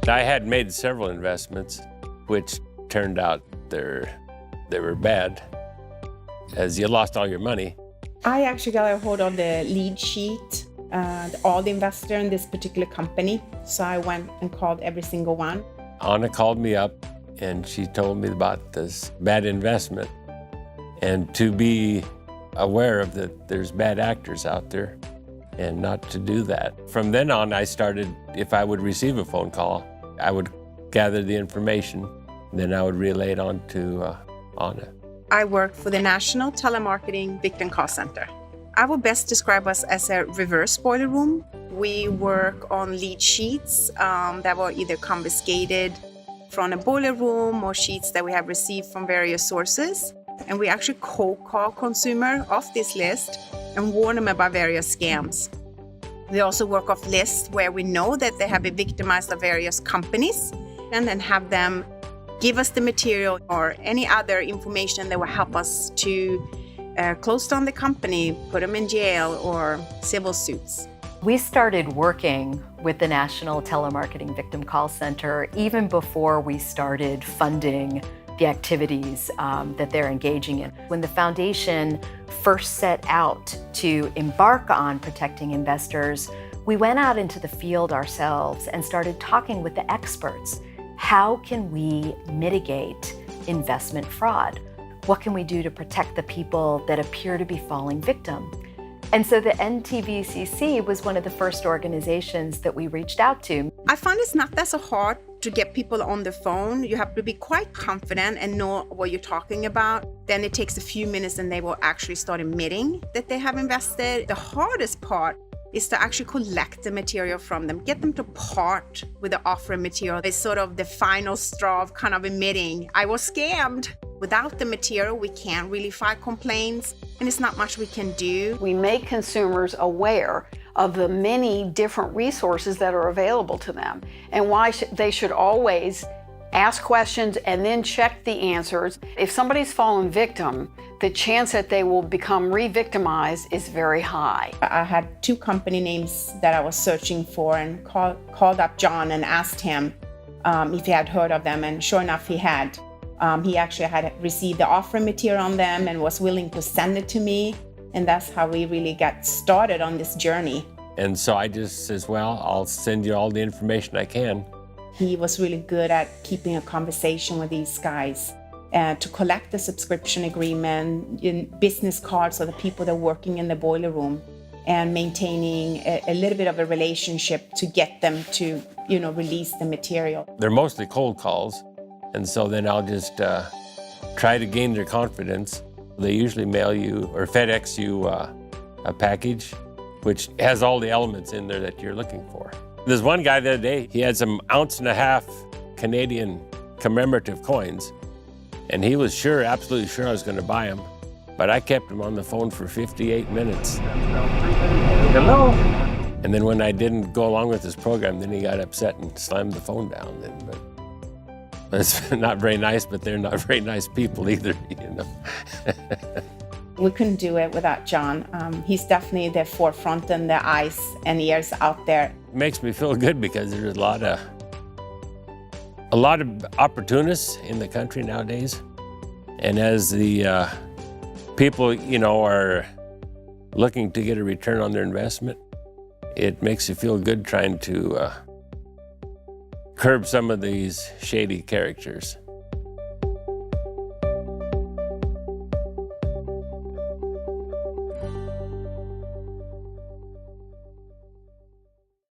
I had made several investments, which turned out they were bad, as you lost all your money. I actually got a hold of the lead sheet, all the investor in this particular company. So I went and called every single one. Anna called me up and she told me about this bad investment and to be aware of that there's bad actors out there and not to do that. From then on, I started, if I would receive a phone call, I would gather the information, then I would relay it on to Anna. I work for the National Telemarketing Victim Call Center. I would best describe us as a reverse boiler room. We work on lead sheets that were either confiscated from a boiler room or sheets that we have received from various sources. And we actually cold call consumer off this list and warn them about various scams. We also work off lists where we know that they have been victimized of various companies and then have them give us the material or any other information that will help us to close down the company, put them in jail or civil suits. We started working with the National Telemarketing Victim Call Center even before we started funding the activities that they're engaging in. When the foundation first set out to embark on protecting investors, we went out into the field ourselves and started talking with the experts. How can we mitigate investment fraud? What can we do to protect the people that appear to be falling victim? And so the NTVCC was one of the first organizations that we reached out to. I find it's not that so hard to get people on the phone. You have to be quite confident and know what you're talking about. Then it takes a few minutes and they will actually start admitting that they have invested. The hardest part is to actually collect the material from them, get them to part with the offer material. It's sort of the final straw of kind of admitting, I was scammed. Without the material, we can't really file complaints, and it's not much we can do. We make consumers aware of the many different resources that are available to them and why they should always ask questions and then check the answers. If somebody's fallen victim, the chance that they will become re-victimized is very high. I had 2 company names that I was searching for and called up John and asked him if he had heard of them, and sure enough, he had. He actually had received the offer material on them and was willing to send it to me, and that's how we really got started on this journey. And so I just says, well, I'll send you all the information I can. He was really good at keeping a conversation with these guys to collect the subscription agreement, business cards of the people that are working in the boiler room, and maintaining a little bit of a relationship to get them to, release the material. They're mostly cold calls, and so then I'll just try to gain their confidence. They usually mail you or FedEx you a package which has all the elements in there that you're looking for. There's one guy the other day, he had some 1.5 ounce Canadian commemorative coins, and he was absolutely sure I was going to buy them, but I kept him on the phone for 58 minutes. Hello? And then when I didn't go along with his program, then he got upset and slammed the phone down. But it's not very nice, but they're not very nice people either, We couldn't do it without John. He's definitely the forefront and the eyes and ears out there. It makes me feel good because there's a lot of opportunists in the country nowadays. And as the people, are looking to get a return on their investment, it makes you feel good trying to curb some of these shady characters.